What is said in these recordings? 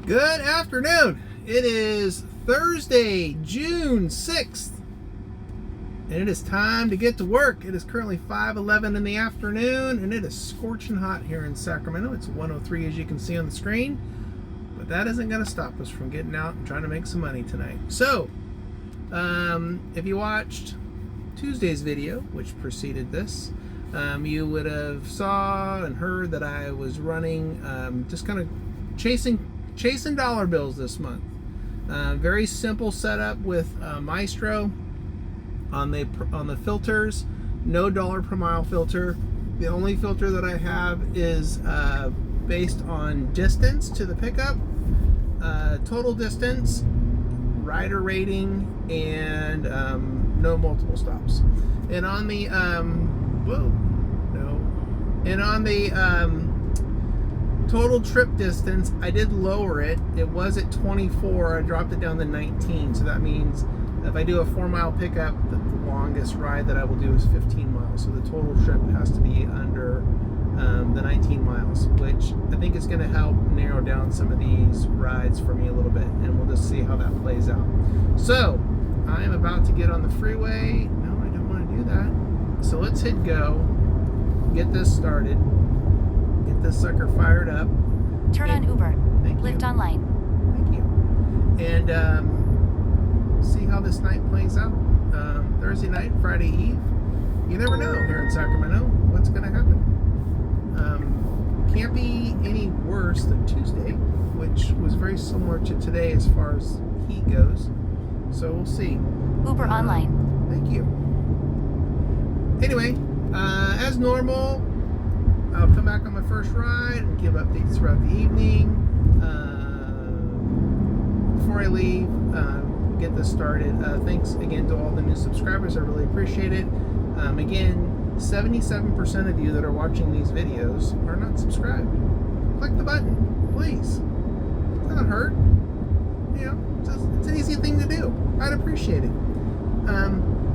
Good afternoon. It is Thursday, June 6th, and it is time to get to work. It is currently 5:11 in the afternoon, and it is scorching hot here in Sacramento. It's 103 as you can see on the screen, but that isn't going to stop us from getting out and trying to make some money tonight. So, if you watched Tuesday's video, which preceded this, you would have saw and heard that I was running, just kind of chasing dollar bills this month. Very simple setup with Mystro on the filters. No dollar per mile filter. The only filter that I have is based on distance to the pickup, total distance, rider rating, and no multiple stops. And on the total trip distance, I did lower it. It was at 24. I dropped it down to 19. So that means if I do a 4-mile pickup, the longest ride that I will do is 15 miles. So the total trip has to be under the 19 miles, which I think is going to help narrow down some of these rides for me a little bit. And we'll just see how that plays out. So I am about to get on the freeway. No, I don't want to do that. So let's hit go. Get this started. Get this sucker fired up. Turn on Uber. Thank you. Lyft online. Thank you. And see how this night plays out. Thursday night, Friday Eve. You never know here in Sacramento what's going to happen. Can't be any worse than Tuesday, which was very similar to today as far as heat goes. So we'll see. Uber online. Thank you. Anyway, as normal, I'll come back on my first ride and give updates throughout the evening. Before I leave, get this started, thanks again to all the new subscribers. I really appreciate it. Again, 77% of you that are watching these videos are not subscribed. Click the button, please. It doesn't hurt. You know, it's an easy thing to do. I'd appreciate it.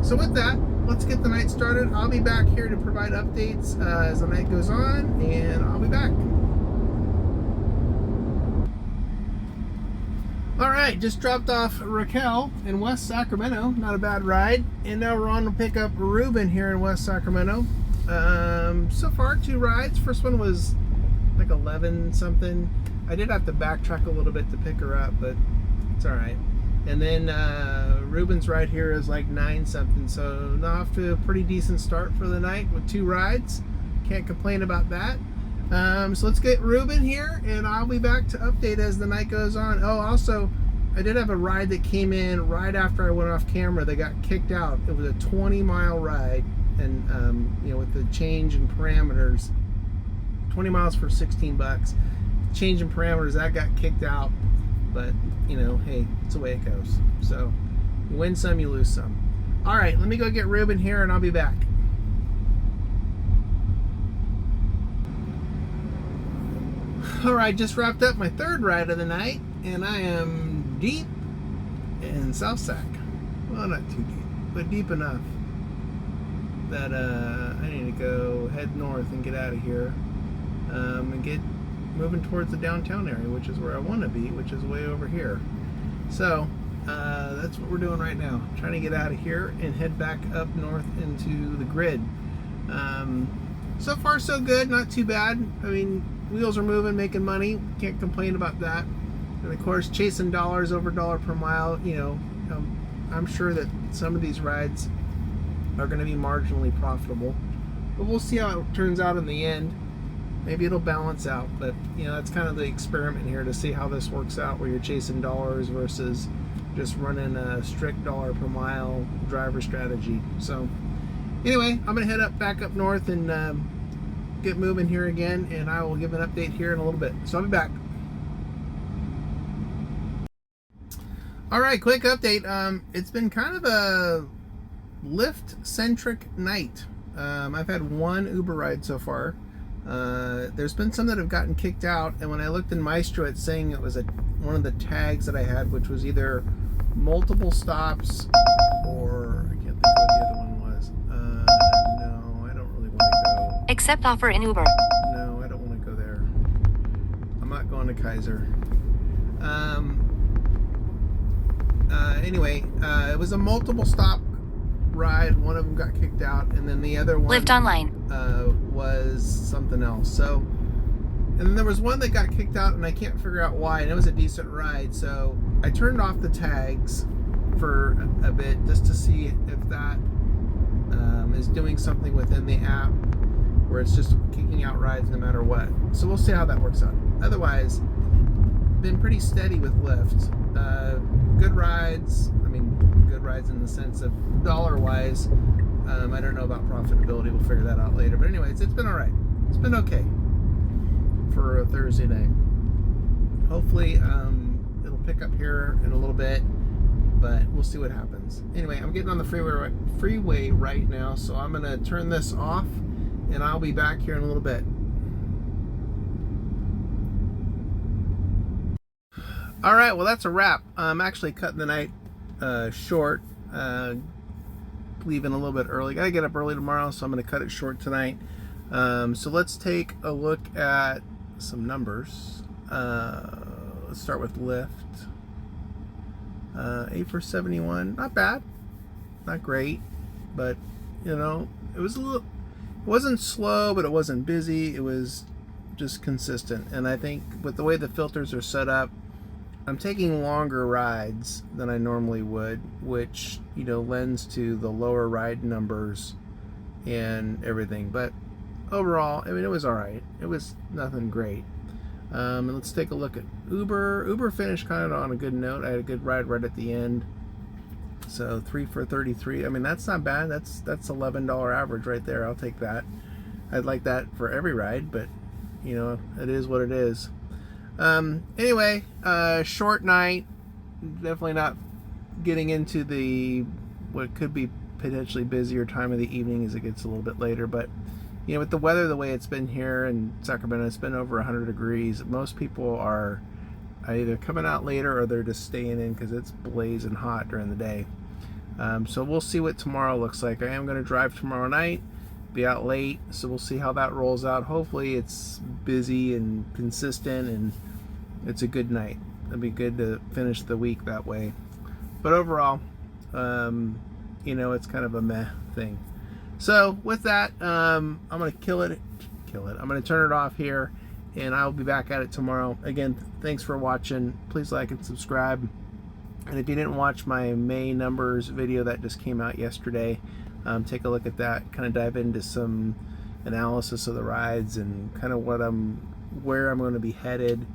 So with that, let's get the night started. I'll be back here to provide updates as the night goes on, and I'll be back. All right, just dropped off Raquel in West Sacramento. Not a bad ride. And now we're on to pick up Ruben here in West Sacramento. So far, 2 rides. First one was like 11 something. I did have to backtrack a little bit to pick her up, but it's all right. And then Ruben's ride here is like 9 something. So off to a pretty decent start for the night with 2 rides. Can't complain about that. So let's get Ruben here, and I'll be back to update as the night goes on. Oh, also, I did have a ride that came in right after I went off camera. They got kicked out. It was a 20-mile ride, and you know, with the change in parameters, 20 miles for 16 bucks. Change in parameters, that got kicked out. But you know, hey, it's the way it goes. So you win some, you lose some. All right, let me go get Ruben here, and I'll be back. Alright, just wrapped up my 3rd ride of the night, and I am deep in South Sac. Well, not too deep, but deep enough that I need to go head north and get out of here, and get moving towards the downtown area, which is where I want to be, which is way over here. So that's what we're doing right now, trying to get out of here and head back up north into the grid. So far so good, not too bad. I mean, wheels are moving, making money, can't complain about that. And of course, chasing dollars over dollar per mile, you know, I'm sure that some of these rides are going to be marginally profitable, but we'll see how it turns out in the end. Maybe it'll balance out, but you know, that's kind of the experiment here, to see how this works out, where you're chasing dollars versus just running a strict dollar per mile driver strategy. So anyway, I'm gonna head back up north and get moving here again, and I will give an update here in a little bit. So I'll be back. All right, quick update. It's been kind of a Lyft-centric night. I've had 1 Uber ride so far. There's been some that have gotten kicked out, and when I looked in Mystro, it's saying it was one of the tags that I had, which was either multiple stops or I can't think of what the other one was. No, I don't really want to go. Accept offer in Uber. No, I don't want to go there. I'm not going to Kaiser. Anyway, it was a multiple stop ride. One of them got kicked out, and then the other one Lyft online. was something else. So, and then there was one that got kicked out, and I can't figure out why. And it was a decent ride, so I turned off the tags for a bit just to see if that is doing something within the app where it's just kicking out rides no matter what. So we'll see how that works out. Otherwise, been pretty steady with Lyft. Good rides. I mean, good rides in the sense of dollar-wise. I don't know about profitability. We'll figure that out later. But anyways, it's been all right. It's been okay for a Thursday night. Hopefully, it'll pick up here in a little bit, but we'll see what happens. Anyway, I'm getting on the freeway right now, so I'm going to turn this off, and I'll be back here in a little bit. All right, well, that's a wrap. I'm actually cutting the night short, leaving a little bit early. Gotta get up early tomorrow, so I'm going to cut it short tonight. So let's take a look at some numbers. Let's start with Lyft. 8 for 71, not bad, not great, but you know, it was a little. It wasn't slow, but it wasn't busy. It was just consistent, and I think with the way the filters are set up, I'm taking longer rides than I normally would, which, you know, lends to the lower ride numbers and everything. But overall, I mean, it was all right. It was nothing great. And let's take a look at Uber. Uber finished kind of on a good note. I had a good ride right at the end. So 3 for 33. I mean, that's not bad. That's $11 average right there. I'll take that. I'd like that for every ride, but you know, it is what it is. Anyway, short night. Definitely not getting into the what could be potentially busier time of the evening as it gets a little bit later. But you know, with the weather the way it's been here in Sacramento, it's been over 100 degrees. Most people are either coming out later or they're just staying in because it's blazing hot during the day. So we'll see what tomorrow looks like. I am going to drive tomorrow night, be out late, so we'll see how that rolls out. Hopefully it's busy and consistent and it's a good night. It'll be good to finish the week that way. But overall, you know, it's kind of a meh thing. So with that, I'm going to kill it. I'm going to turn it off here, and I'll be back at it tomorrow. Again, thanks for watching. Please like and subscribe. And if you didn't watch my May numbers video that just came out yesterday, take a look at that. Kind of dive into some analysis of the rides and kind of where I'm going to be headed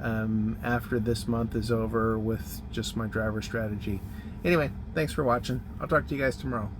after this month is over with just my driver strategy. Anyway, thanks for watching. I'll talk to you guys tomorrow.